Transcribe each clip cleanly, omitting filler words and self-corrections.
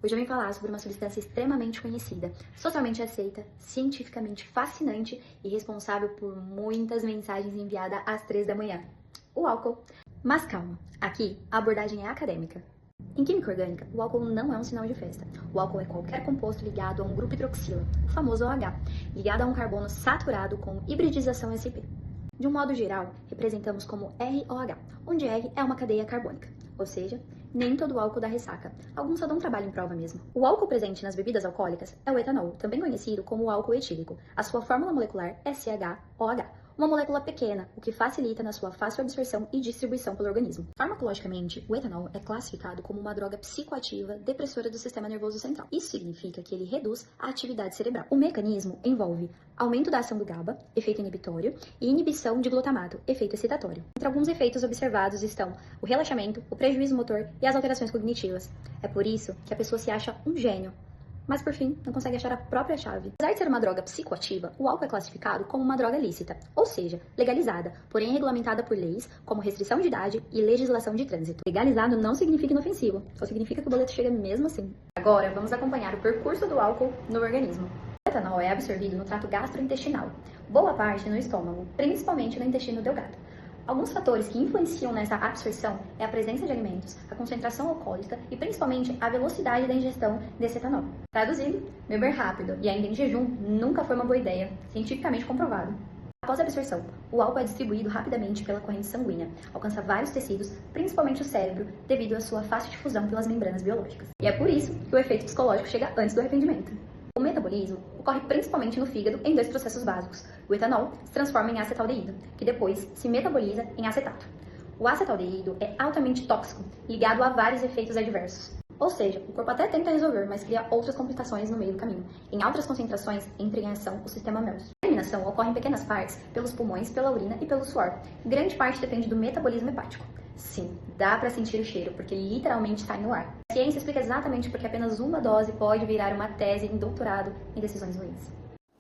Hoje eu vim falar sobre uma substância extremamente conhecida, socialmente aceita, cientificamente fascinante e responsável por muitas mensagens enviadas às 3 da manhã. O álcool. Mas calma, aqui a abordagem é acadêmica. Em química orgânica, o álcool não é um sinal de festa. O álcool é qualquer composto ligado a um grupo hidroxila, o famoso OH, ligado a um carbono saturado com hibridização sp. De um modo geral, representamos como ROH, onde R é uma cadeia carbônica, ou seja, nem todo álcool dá ressaca. Alguns só dão trabalho em prova mesmo. O álcool presente nas bebidas alcoólicas é o etanol, também conhecido como o álcool etílico. A sua fórmula molecular é CHOH, uma molécula pequena, o que facilita na sua fácil absorção e distribuição pelo organismo. Farmacologicamente, o etanol é classificado como uma droga psicoativa depressora do sistema nervoso central. Isso significa que ele reduz a atividade cerebral. O mecanismo envolve aumento da ação do GABA, efeito inibitório, e inibição de glutamato, efeito excitatório. Entre alguns efeitos observados estão o relaxamento, o prejuízo motor e as alterações cognitivas. É por isso que a pessoa se acha um gênio, mas por fim não consegue achar a própria chave. Apesar de ser uma droga psicoativa, o álcool é classificado como uma droga lícita, ou seja, legalizada, porém regulamentada por leis como restrição de idade e legislação de trânsito. Legalizado não significa inofensivo, só significa que o boleto chega mesmo assim. Agora vamos acompanhar o percurso do álcool no organismo. O etanol é absorvido no trato gastrointestinal, boa parte no estômago, principalmente no intestino delgado. Alguns fatores que influenciam nessa absorção é a presença de alimentos, a concentração alcoólica e principalmente a velocidade da ingestão desse etanol. Traduzindo, beber rápido e ainda em jejum nunca foi uma boa ideia, cientificamente comprovado. Após a absorção, o álcool é distribuído rapidamente pela corrente sanguínea, alcança vários tecidos, principalmente o cérebro, devido à sua fácil difusão pelas membranas biológicas. E é por isso que o efeito psicológico chega antes do arrependimento. O metabolismo ocorre principalmente no fígado em dois processos básicos. O etanol se transforma em acetaldeído, que depois se metaboliza em acetato. O acetaldeído é altamente tóxico, ligado a vários efeitos adversos. Ou seja, o corpo até tenta resolver, mas cria outras complicações no meio do caminho. Em altas concentrações, entra em ação o sistema MERS. A eliminação ocorre em pequenas partes, pelos pulmões, pela urina e pelo suor. Grande parte depende do metabolismo hepático. Sim, dá pra sentir o cheiro, porque literalmente sai no ar. A ciência explica exatamente porque apenas uma dose pode virar uma tese em doutorado em decisões ruins.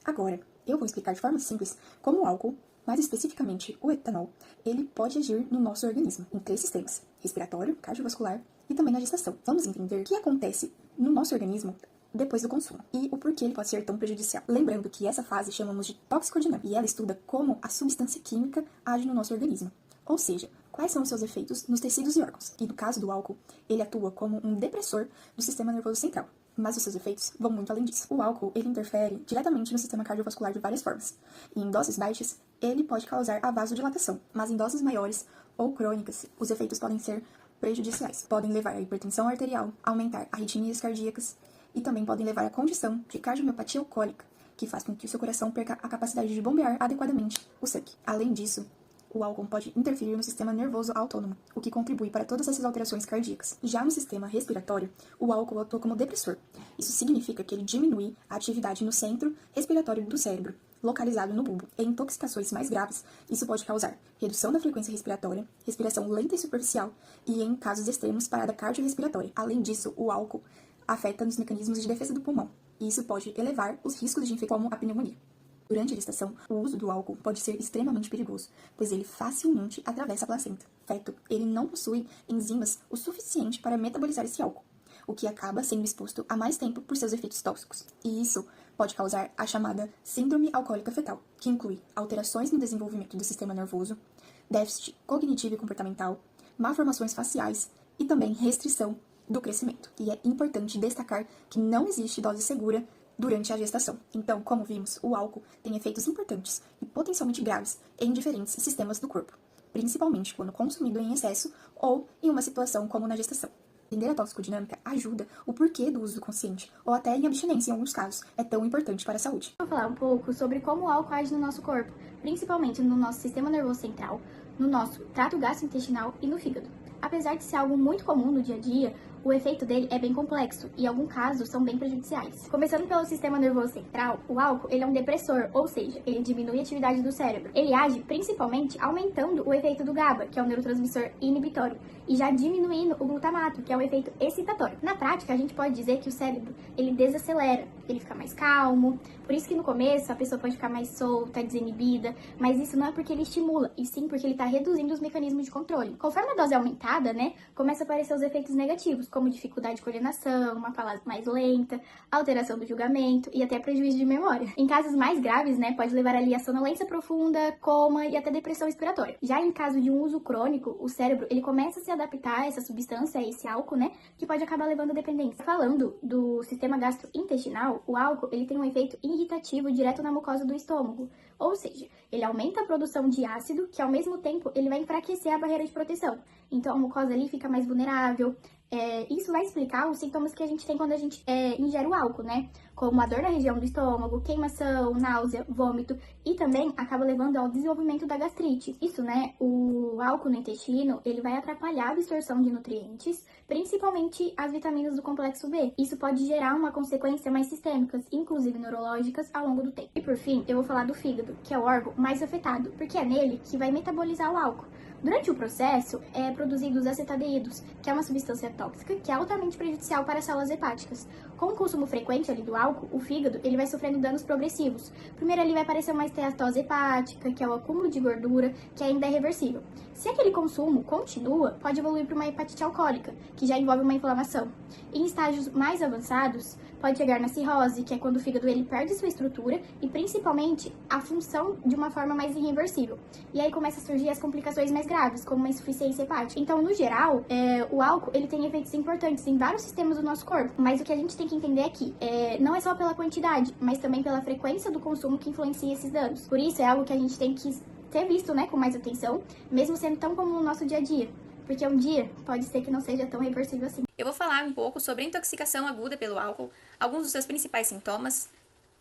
Agora, eu vou explicar de forma simples como o álcool, mais especificamente o etanol, ele pode agir no nosso organismo, em 3 sistemas: respiratório, cardiovascular e também na gestação. Vamos entender o que acontece no nosso organismo depois do consumo e o porquê ele pode ser tão prejudicial. Lembrando que essa fase chamamos de toxicodinâmica e ela estuda como a substância química age no nosso organismo. Ou seja, quais são os seus efeitos nos tecidos e órgãos. E no caso do álcool, ele atua como um depressor do sistema nervoso central. Mas os seus efeitos vão muito além disso. O álcool, ele interfere diretamente no sistema cardiovascular de várias formas. E em doses baixas, ele pode causar a vasodilatação. Mas em doses maiores ou crônicas, os efeitos podem ser prejudiciais. Podem levar à hipertensão arterial, aumentar arritmias cardíacas e também podem levar à condição de cardiomiopatia alcoólica, que faz com que o seu coração perca a capacidade de bombear adequadamente o sangue. Além disso, o álcool pode interferir no sistema nervoso autônomo, o que contribui para todas essas alterações cardíacas. Já no sistema respiratório, o álcool atua como depressor. Isso significa que ele diminui a atividade no centro respiratório do cérebro, localizado no bulbo. Em intoxicações mais graves, isso pode causar redução da frequência respiratória, respiração lenta e superficial e, em casos extremos, parada cardiorrespiratória. Além disso, o álcool afeta nos mecanismos de defesa do pulmão, e isso pode elevar os riscos de infecção como a pneumonia. Durante a gestação, o uso do álcool pode ser extremamente perigoso, pois ele facilmente atravessa a placenta. Feto, ele não possui enzimas o suficiente para metabolizar esse álcool, o que acaba sendo exposto a mais tempo por seus efeitos tóxicos. E isso pode causar a chamada síndrome alcoólica fetal, que inclui alterações no desenvolvimento do sistema nervoso, déficit cognitivo e comportamental, malformações faciais e também restrição do crescimento. E é importante destacar que não existe dose segura durante a gestação. Então, como vimos, o álcool tem efeitos importantes e potencialmente graves em diferentes sistemas do corpo, principalmente quando consumido em excesso ou em uma situação como na gestação. Entender a toxicodinâmica ajuda o porquê do uso consciente, ou até em abstinência em alguns casos, é tão importante para a saúde. Vou falar um pouco sobre como o álcool age no nosso corpo, principalmente no nosso sistema nervoso central, no nosso trato gastrointestinal e no fígado. Apesar de ser algo muito comum no dia a dia, o efeito dele é bem complexo e, em alguns casos, são bem prejudiciais. Começando pelo sistema nervoso central, o álcool ele é um depressor, ou seja, ele diminui a atividade do cérebro. Ele age principalmente aumentando o efeito do GABA, que é o neurotransmissor inibitório, e já diminuindo o glutamato, que é um efeito excitatório. Na prática, a gente pode dizer que o cérebro, ele desacelera, ele fica mais calmo, por isso que no começo a pessoa pode ficar mais solta, desinibida, mas isso não é porque ele estimula, e sim porque ele está reduzindo os mecanismos de controle. Conforme a dose é aumentada, né, começa a aparecer os efeitos negativos, como dificuldade de coordenação, uma fala mais lenta, alteração do julgamento e até prejuízo de memória. Em casos mais graves, né, pode levar ali a sonolência profunda, coma e até depressão respiratória. Já em caso de um uso crônico, o cérebro, ele começa a se adaptar a essa substância, a esse álcool, né, que pode acabar levando a dependência. Falando do sistema gastrointestinal, o álcool, ele tem um efeito irritativo direto na mucosa do estômago, ou seja, ele aumenta a produção de ácido, que ao mesmo tempo ele vai enfraquecer a barreira de proteção. Então a mucosa ali fica mais vulnerável. Isso vai explicar os sintomas que a gente tem quando a gente ingere o álcool, né? Como a dor na região do estômago, queimação, náusea, vômito e também acaba levando ao desenvolvimento da gastrite. Isso, né? O álcool no intestino, ele vai atrapalhar a absorção de nutrientes, principalmente as vitaminas do complexo B. Isso pode gerar uma consequência mais sistêmicas, inclusive neurológicas, ao longo do tempo. E por fim, eu vou falar do fígado, que é o órgão mais afetado, porque é nele que vai metabolizar o álcool. Durante o processo, é produzido os acetadeídos, que é uma substância tóxica que é altamente prejudicial para as células hepáticas. Com o consumo frequente ali do álcool, o fígado ele vai sofrendo danos progressivos. Primeiro ali vai aparecer uma esteatose hepática, que é o acúmulo de gordura, que ainda é reversível. Se aquele consumo continua, pode evoluir para uma hepatite alcoólica, que já envolve uma inflamação. Em estágios mais avançados, pode chegar na cirrose, que é quando o fígado ele perde sua estrutura e principalmente a função de uma forma mais irreversível. E aí começa a surgir as complicações mais graves, como uma insuficiência hepática. Então, no geral, o álcool ele tem efeitos importantes em vários sistemas do nosso corpo, mas o que a gente tem que entender aqui não é só pela quantidade, mas também pela frequência do consumo que influencia esses danos. Por isso, é algo que a gente tem que ter visto, né, com mais atenção, mesmo sendo tão comum no nosso dia a dia. Porque um dia pode ser que não seja tão reversível assim. Eu vou falar um pouco sobre a intoxicação aguda pelo álcool, alguns dos seus principais sintomas,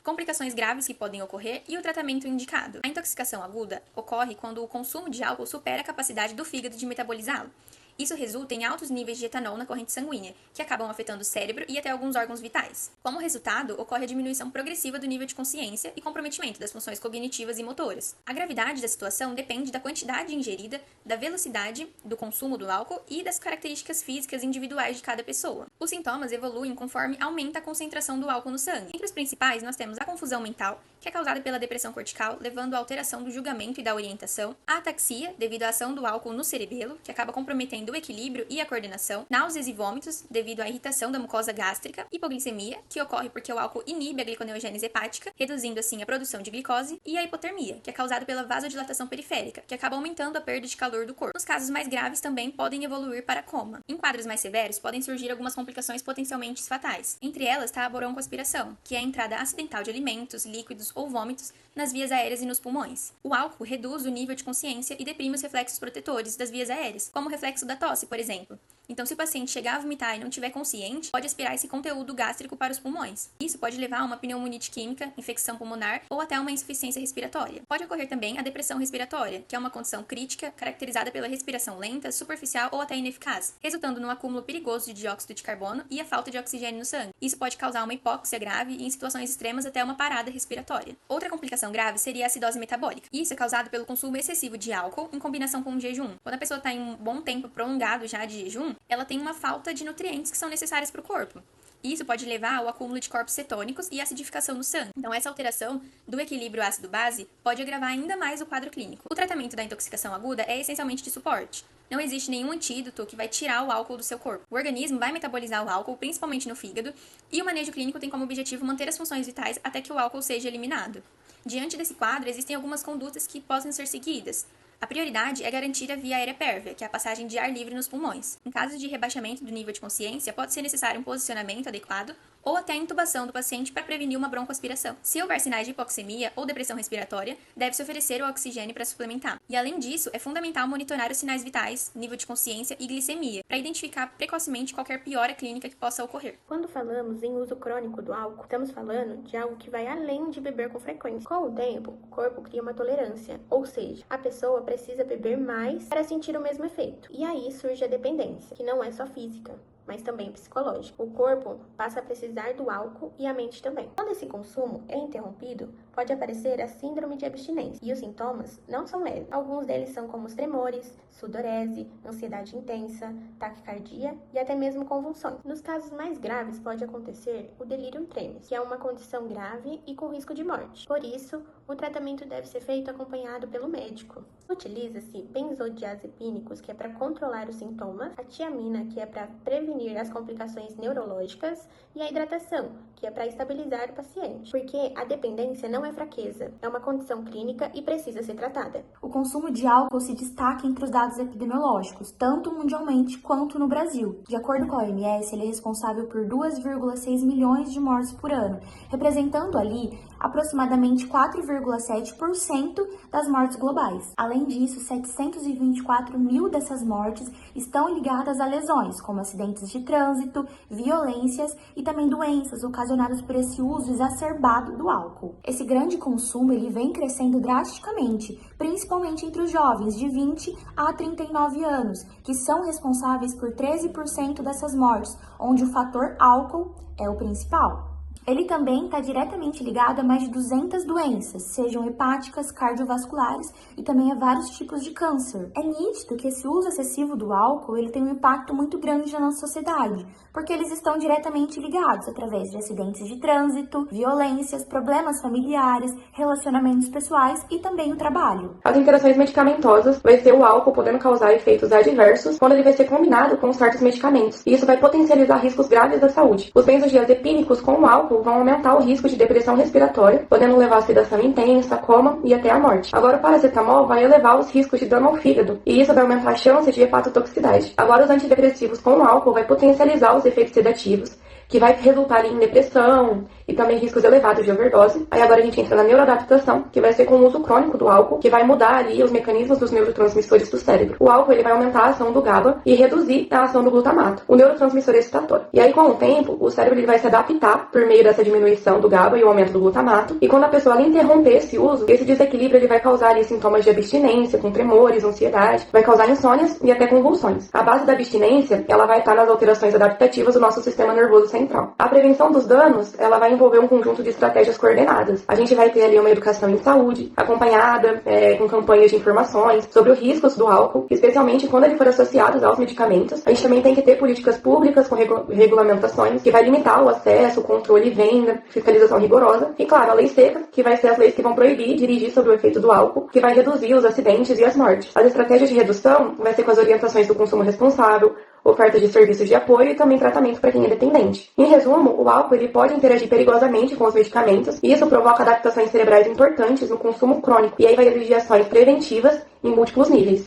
complicações graves que podem ocorrer e o tratamento indicado. A intoxicação aguda ocorre quando o consumo de álcool supera a capacidade do fígado de metabolizá-lo. Isso resulta em altos níveis de etanol na corrente sanguínea, que acabam afetando o cérebro e até alguns órgãos vitais. Como resultado, ocorre a diminuição progressiva do nível de consciência e comprometimento das funções cognitivas e motoras. A gravidade da situação depende da quantidade ingerida, da velocidade do consumo do álcool e das características físicas individuais de cada pessoa. Os sintomas evoluem conforme aumenta a concentração do álcool no sangue. Entre os principais, nós temos a confusão mental, que é causada pela depressão cortical, levando à alteração do julgamento e da orientação, a ataxia, devido à ação do álcool no cerebelo, que acaba comprometendo o equilíbrio e a coordenação, náuseas e vômitos, devido à irritação da mucosa gástrica, hipoglicemia, que ocorre porque o álcool inibe a gliconeogênese hepática, reduzindo assim a produção de glicose, e a hipotermia, que é causada pela vasodilatação periférica, que acaba aumentando a perda de calor do corpo. Nos casos mais graves também podem evoluir para coma. Em quadros mais severos, podem surgir algumas complicações potencialmente fatais. Entre elas está a broncoaspiração, que é a entrada acidental de alimentos, líquidos ou vômitos nas vias aéreas e nos pulmões. O álcool reduz o nível de consciência e deprime os reflexos protetores das vias aéreas, como o reflexo da tosse, por exemplo. Então, se o paciente chegar a vomitar e não estiver consciente, pode aspirar esse conteúdo gástrico para os pulmões. Isso pode levar a uma pneumonite química, infecção pulmonar ou até uma insuficiência respiratória. Pode ocorrer também a depressão respiratória, que é uma condição crítica caracterizada pela respiração lenta, superficial ou até ineficaz, resultando num acúmulo perigoso de dióxido de carbono e a falta de oxigênio no sangue. Isso pode causar uma hipóxia grave e, em situações extremas, até uma parada respiratória. Outra complicação grave seria a acidose metabólica. Isso é causado pelo consumo excessivo de álcool em combinação com o jejum. Quando a pessoa está em um bom tempo prolongado já de jejum, ela tem uma falta de nutrientes que são necessários para o corpo. Isso pode levar ao acúmulo de corpos cetônicos e acidificação no sangue. Então, essa alteração do equilíbrio ácido-base pode agravar ainda mais o quadro clínico. O tratamento da intoxicação aguda é essencialmente de suporte. Não existe nenhum antídoto que vai tirar o álcool do seu corpo. O organismo vai metabolizar o álcool, principalmente no fígado, e o manejo clínico tem como objetivo manter as funções vitais até que o álcool seja eliminado. Diante desse quadro, existem algumas condutas que possam ser seguidas. A prioridade é garantir a via aérea pérvia, que é a passagem de ar livre nos pulmões. Em caso de rebaixamento do nível de consciência, pode ser necessário um posicionamento adequado ou até a intubação do paciente para prevenir uma broncoaspiração. Se houver sinais de hipoxemia ou depressão respiratória, deve-se oferecer o oxigênio para suplementar. E além disso, é fundamental monitorar os sinais vitais, nível de consciência e glicemia, para identificar precocemente qualquer piora clínica que possa ocorrer. Quando falamos em uso crônico do álcool, estamos falando de algo que vai além de beber com frequência. Com o tempo, o corpo cria uma tolerância, ou seja, a pessoa precisa beber mais para sentir o mesmo efeito. E aí surge a dependência, que não é só física, mas também psicológica. O corpo passa a precisar do álcool e a mente também. Quando esse consumo é interrompido, pode aparecer a síndrome de abstinência, e os sintomas não são leves. Alguns deles são como os tremores, sudorese, ansiedade intensa, taquicardia e até mesmo convulsões. Nos casos mais graves pode acontecer o delírio tremens, que é uma condição grave e com risco de morte. Por isso, o tratamento deve ser feito acompanhado pelo médico. Utiliza-se benzodiazepínicos, que é para controlar os sintomas, a tiamina, que é para prevenir as complicações neurológicas, e a hidratação, que é para estabilizar o paciente, porque a dependência não é fraqueza, é uma condição clínica e precisa ser tratada. O consumo de álcool se destaca entre os dados epidemiológicos, tanto mundialmente quanto no Brasil. De acordo com a OMS, ele é responsável por 2,6 milhões de mortes por ano, representando ali aproximadamente 4,7% das mortes globais. Além disso, 724 mil dessas mortes estão ligadas a lesões, como acidentes de trânsito, violências e também doenças ocasionadas por esse uso exacerbado do álcool. Esse grande consumo ele vem crescendo drasticamente, principalmente entre os jovens de 20 a 39 anos, que são responsáveis por 13% dessas mortes, onde o fator álcool é o principal. Ele também está diretamente ligado a mais de 200 doenças, sejam hepáticas, cardiovasculares e também a vários tipos de câncer. É nítido que esse uso excessivo do álcool ele tem um impacto muito grande na nossa sociedade, porque eles estão diretamente ligados através de acidentes de trânsito, violências, problemas familiares, relacionamentos pessoais e também o trabalho. As interações medicamentosas vai ser o álcool podendo causar efeitos adversos quando ele vai ser combinado com certos medicamentos, e isso vai potencializar riscos graves da saúde. Os benzodiazepínicos com o álcool vão aumentar o risco de depressão respiratória, podendo levar a sedação intensa, coma e até a morte. Agora, o paracetamol vai elevar os riscos de dano ao fígado, e isso vai aumentar a chance de hepatotoxicidade. Agora, os antidepressivos com o álcool vai potencializar os efeitos sedativos, que vai resultar em depressão e também riscos elevados de overdose. Aí agora a gente entra na neuroadaptação, que vai ser com o uso crônico do álcool, que vai mudar ali os mecanismos dos neurotransmissores do cérebro. O álcool ele vai aumentar a ação do GABA e reduzir a ação do glutamato, o neurotransmissor excitatório. E aí com o tempo, o cérebro ele vai se adaptar por meio dessa diminuição do GABA e o aumento do glutamato. E quando a pessoa ela interromper esse uso, esse desequilíbrio ele vai causar ali sintomas de abstinência, com tremores, ansiedade, vai causar insônias e até convulsões. A base da abstinência, ela vai estar nas alterações adaptativas do nosso sistema nervoso central. A prevenção dos danos, ela vai envolver um conjunto de estratégias coordenadas. A gente vai ter ali uma educação em saúde, acompanhada com campanhas de informações sobre os riscos do álcool, especialmente quando ele for associado aos medicamentos. A gente também tem que ter políticas públicas com regulamentações, que vai limitar o acesso, controle e venda, fiscalização rigorosa. E, claro, a lei seca, que vai ser as leis que vão proibir dirigir sob o efeito do álcool, que vai reduzir os acidentes e as mortes. As estratégias de redução vai ser com as orientações do consumo responsável, oferta de serviços de apoio e também tratamento para quem é dependente. Em resumo, o álcool ele pode interagir perigosamente com os medicamentos e isso provoca adaptações cerebrais importantes no consumo crônico e aí vai exigir ações preventivas em múltiplos níveis.